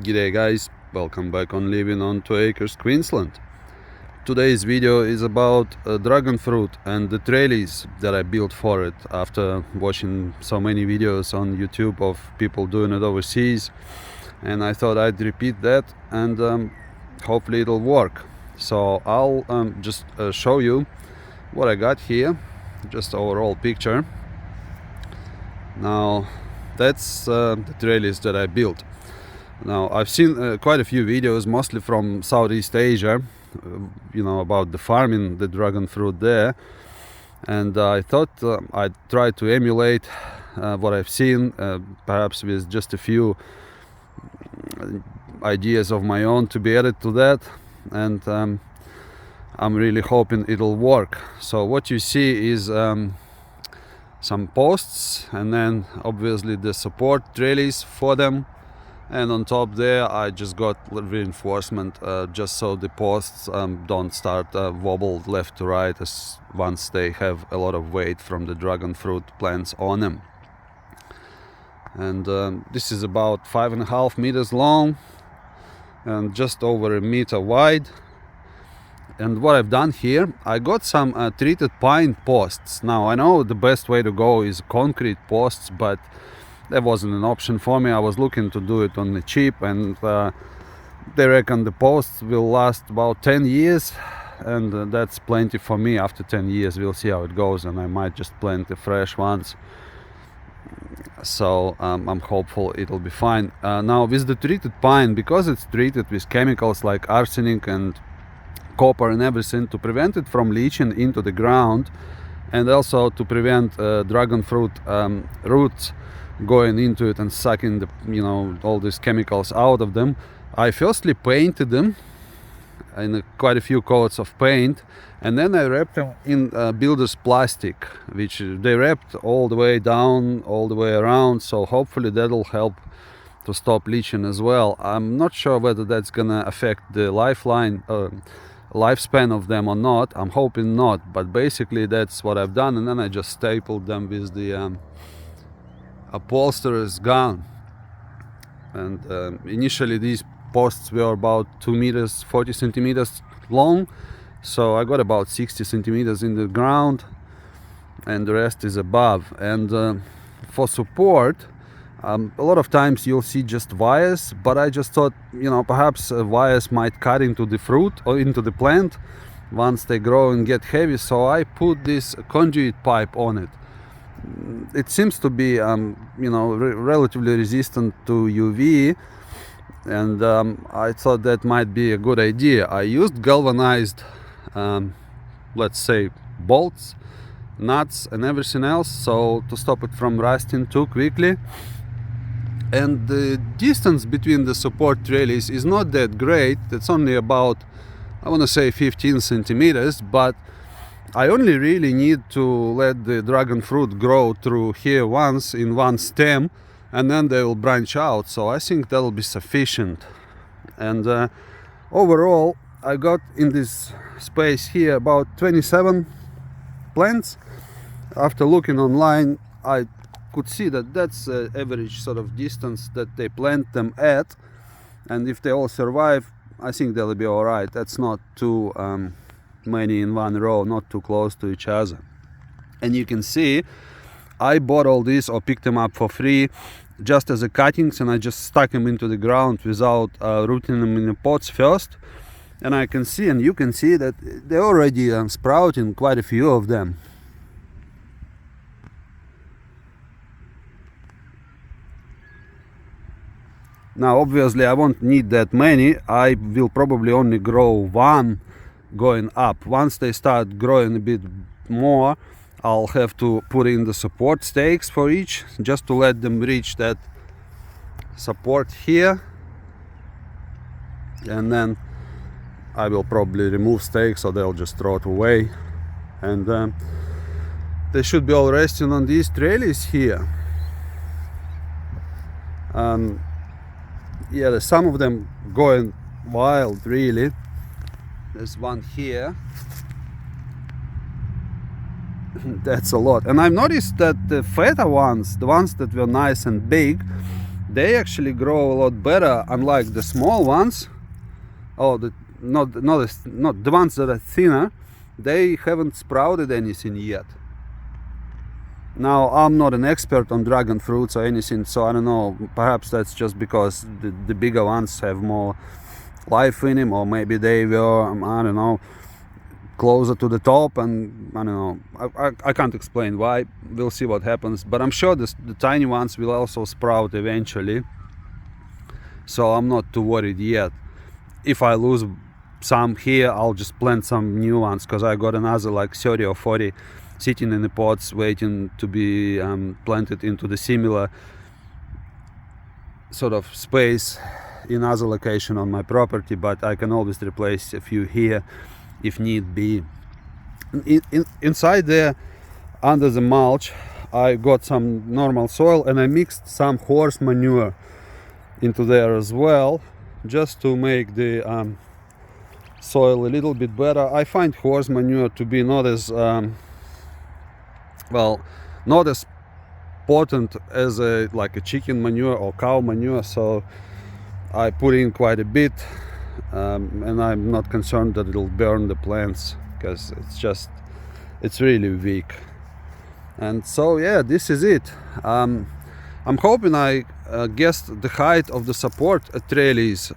G'day guys, welcome back on Living on 2 Acres, Queensland. Today's video is about dragon fruit and the trellis that I built for it after watching so many videos on YouTube of people doing it overseas, and I thought I'd repeat that and hopefully it'll work. So I'll just show you what I got here, just overall picture. Now that's the trellis that I built. Now I've seen quite a few videos, mostly from Southeast Asia, about the farming the dragon fruit there, and I thought I'd try to emulate what I've seen, perhaps with just a few ideas of my own to be added to that, and I'm really hoping it'll work. So what you see is some posts, and then obviously the support trellis for them. And on top there I just got reinforcement just so the posts don't start wobble left to right once they have a lot of weight from the dragon fruit plants on them. And this is about 5.5 meters long and just over 1 meter wide. And what I've done here, I got some treated pine posts. Now I know the best way to go is concrete posts, but that wasn't an option for me. I was looking to do it on the cheap, and they reckon the posts will last about 10 years, and that's plenty for me. After 10 years we'll see how it goes, and I might just plant the fresh ones. So I'm hopeful it'll be fine. Now with the treated pine, because it's treated with chemicals like arsenic and copper and everything, to prevent it from leaching into the ground, and also to prevent dragon fruit roots going into it and sucking the all these chemicals out of them, I firstly painted them in quite a few coats of paint, and then I wrapped them in builder's plastic, which they wrapped all the way down, all the way around, so hopefully that'll help to stop leaching as well. I'm not sure whether that's gonna affect the lifespan of them or not. I'm hoping not, but basically that's what I've done. And then I just stapled them with the upholsterer's gun, and initially these posts were about 2 meters 40 centimeters long, so I got about 60 centimeters in the ground and the rest is above. And for support, a lot of times you'll see just wires, but I just thought perhaps wires might cut into the fruit or into the plant once they grow and get heavy, so I put this conduit pipe on it. It seems to be relatively resistant to UV, and I thought that might be a good idea. I used galvanized let's say bolts, nuts and everything else, so to stop it from rusting too quickly. And the distance between the support trellis is not that great. It's only about, I want to say 15 centimeters, but I only really need to let the dragon fruit grow through here once in one stem, and then they will branch out, so I think that'll be sufficient. And overall I got in this space here about 27 plants. After looking online, I could see that that's the average sort of distance that they plant them at, and if they all survive, I think they'll be all right. That's not too many in one row, not too close to each other. And you can see I bought all these or picked them up for free just as a cuttings, and I just stuck them into the ground without rooting them in the pots first. And I can see, and you can see, that they're already sprouting, quite a few of them. Now obviously I won't need that many. I will probably only grow one going up. Once they start growing a bit more, I'll have to put in the support stakes for each, just to let them reach that support here, and then I will probably remove stakes, or they'll just throw it away, and they should be all resting on these trellis here. Yeah, there's some of them going wild, really. There's one here. That's a lot. And I've noticed that the fatter ones, the ones that were nice and big, they actually grow a lot better, unlike the small ones. Oh, not the ones that are thinner. They haven't sprouted anything yet. Now, I'm not an expert on dragon fruits or anything, so I don't know, perhaps that's just because the bigger ones have more life in them, or maybe they were, I don't know, closer to the top, and I don't know, I can't explain why. We'll see what happens, but I'm sure the tiny ones will also sprout eventually, so I'm not too worried yet. If I lose some here, I'll just plant some new ones, because I got another like 30 or 40 sitting in the pots waiting to be planted into the similar sort of space in other location on my property, but I can always replace a few here if need be. Inside there, under the mulch, I got some normal soil, and I mixed some horse manure into there as well, just to make the soil a little bit better. I find horse manure to be not as not as potent as like a chicken manure or cow manure, so I put in quite a bit, and I'm not concerned that it'll burn the plants, because it's really weak. And so yeah, this is it. I'm hoping I guessed the height of the support trellis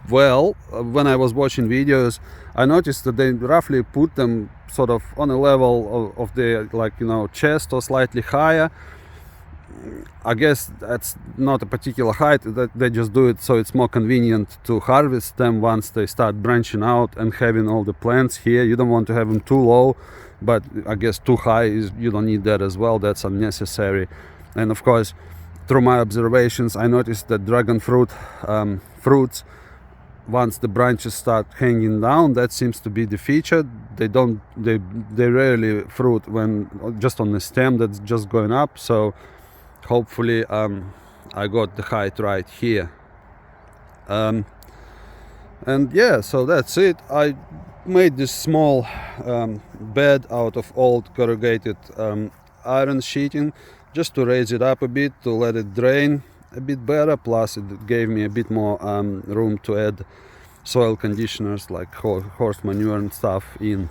well. When I was watching videos, I noticed that they roughly put them sort of on a level of the, like, you know, chest or slightly higher. I guess that's not a particular height, that they just do it so it's more convenient to harvest them once they start branching out and having all the plants here. You don't want to have them too low, but I guess too high you don't need that as well. That's unnecessary. And of course, through my observations, I noticed that dragon fruits, once the branches start hanging down, that seems to be the feature. They rarely fruit when just on the stem that's just going up. So hopefully I got the height right here. And yeah, so that's it. I made this small bed out of old corrugated iron sheeting, just to raise it up a bit, to let it drain a bit better. Plus it gave me a bit more room to add soil conditioners like horse manure and stuff in.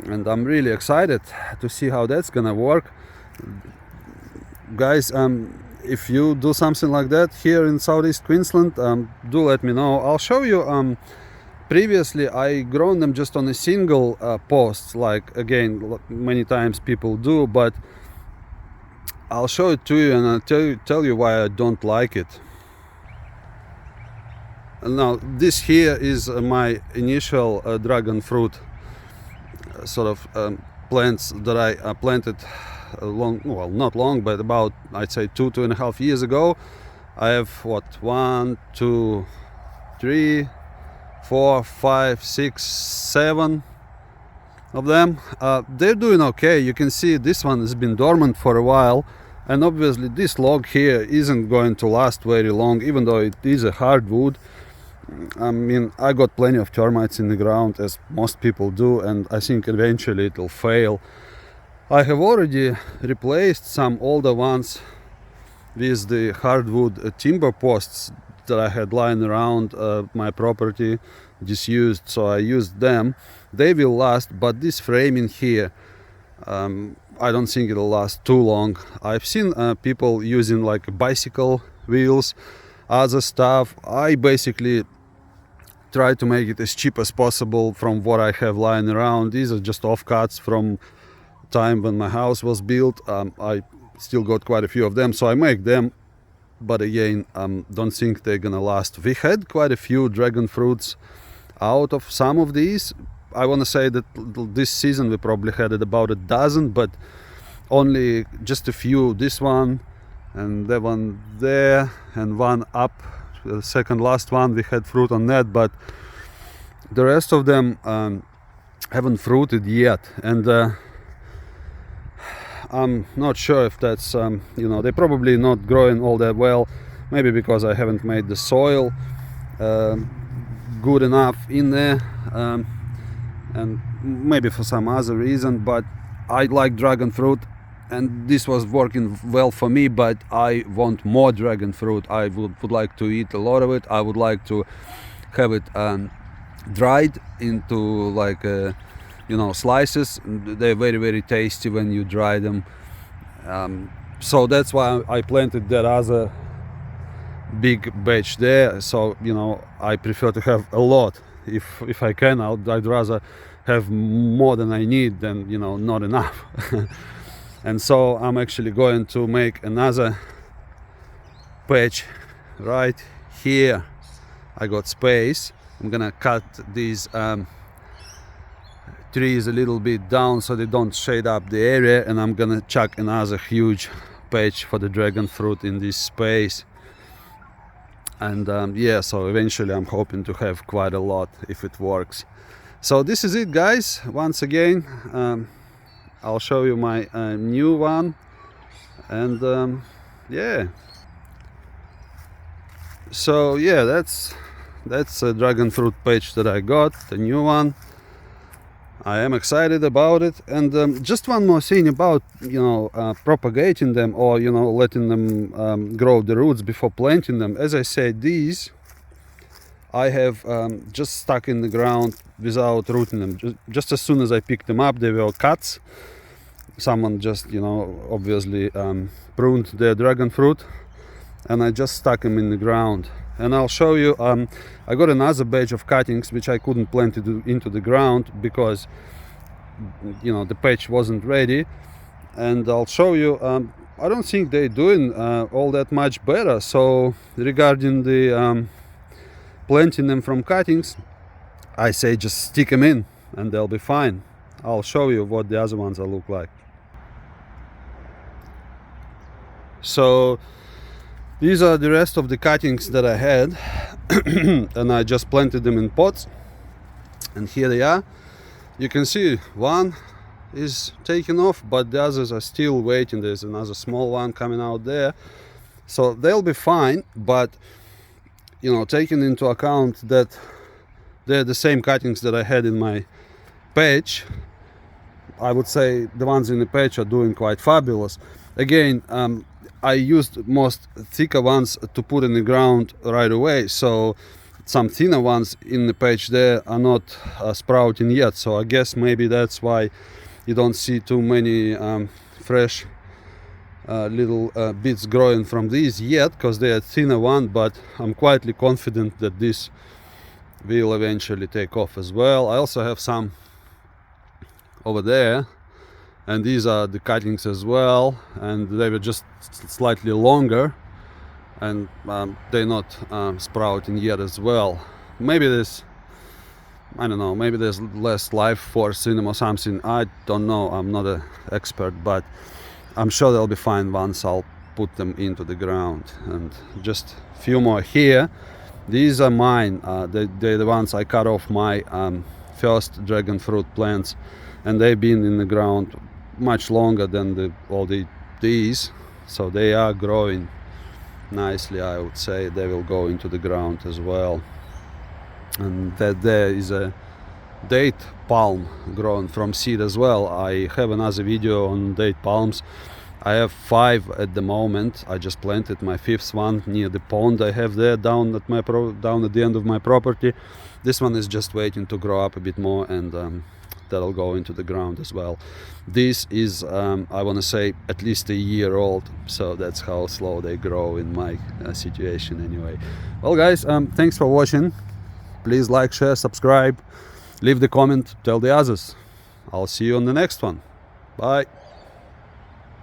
And I'm really excited to see how that's gonna work. Guys, if you do something like that here in South East Queensland, do let me know. I'll show you. Previously I grown them just on a single post, like again many times people do, but I'll show it to you, and I'll tell you why I don't like it. Now this here is my initial dragon fruit sort of plants that I planted not long, but about, I'd say 2.5 years ago. I have 1, 2, 3, 4, 5, 6, 7 of them. They're doing okay. You can see this one has been dormant for a while, and obviously this log here isn't going to last very long, even though it is a hardwood. I mean, I got plenty of termites in the ground, as most people do, and I think eventually it'll fail. I have already replaced some older ones with the hardwood timber posts that I had lying around my property, disused, so I used them. They will last, but this framing here, I don't think it'll last too long. I've seen people using like bicycle wheels, other stuff. I basically try to make it as cheap as possible from what I have lying around. These are just offcuts from time when my house was built. I still got quite a few of them, so I make them, but again, don't think they're gonna last. We had quite a few dragon fruits out of some of these. I want to say that this season we probably had about a dozen, but only just a few. This one and that one there, and one up, the second last one, we had fruit on that, but the rest of them haven't fruited yet. And I'm not sure if that's they're probably not growing all that well, maybe because I haven't made the soil good enough in there, and maybe for some other reason. But I like dragon fruit, and this was working well for me, but I want more dragon fruit. I would like to eat a lot of it. I would like to have it dried into like slices. They're very, very tasty when you dry them. So that's why I planted that other big batch there. So I prefer to have a lot. If I can, I'd rather have more than I need than not enough. And so I'm actually going to make another patch right here. I got space. I'm gonna cut these trees a little bit down so they don't shade up the area, and I'm gonna chuck another huge patch for the dragon fruit in this space. And yeah, so eventually I'm hoping to have quite a lot if it works. So this is it, guys. Once again, I'll show you my new one, and yeah. So yeah, that's a dragon fruit patch that I got, the new one. I am excited about it. And just one more thing about propagating them, or letting them grow the roots before planting them. As I said, these I have just stuck in the ground without rooting them. Just as soon as I picked them up, they were cuts. Someone just obviously pruned their dragon fruit, and I just stuck them in the ground. And I'll show you, I got another batch of cuttings which I couldn't plant into the ground because the patch wasn't ready. And I'll show you, I don't think they're doing all that much better. So regarding the planting them from cuttings, I say just stick them in and they'll be fine. I'll show you what the other ones will look like. So these are the rest of the cuttings that I had, and I just planted them in pots, and here they are. You can see one is taken off, but the others are still waiting. There's another small one coming out there, so they'll be fine. But taking into account that they're the same cuttings that I had in my patch, I would say the ones in the patch are doing quite fabulous. Again, I used most thicker ones to put in the ground right away, so some thinner ones in the patch there are not sprouting yet. So I guess maybe that's why you don't see too many fresh little bits growing from these yet, because they are thinner one. But I'm quietly confident that this will eventually take off as well. I also have some over there, and these are the cuttings as well, and they were just slightly longer, and they're not sprouting yet as well. Maybe there's, I don't know, maybe there's less life force in them or something. I don't know, I'm not an expert, but I'm sure they'll be fine once I'll put them into the ground. And just a few more here. These are mine. They're the ones I cut off my first dragon fruit plants, and they've been in the ground much longer than these, so they are growing nicely. I would say they will go into the ground as well. And that there is a date palm grown from seed as well. I have another video on date palms. I have 5 at the moment. I just planted my 5th one near the pond I have there down at the end of my property. This one is just waiting to grow up a bit more, and that'll go into the ground as well. This is I want to say at least a year old, so that's how slow they grow in my situation anyway. Well, guys, thanks for watching. Please like, share, subscribe, leave the comment, tell the others. I'll see you on the next one. Bye.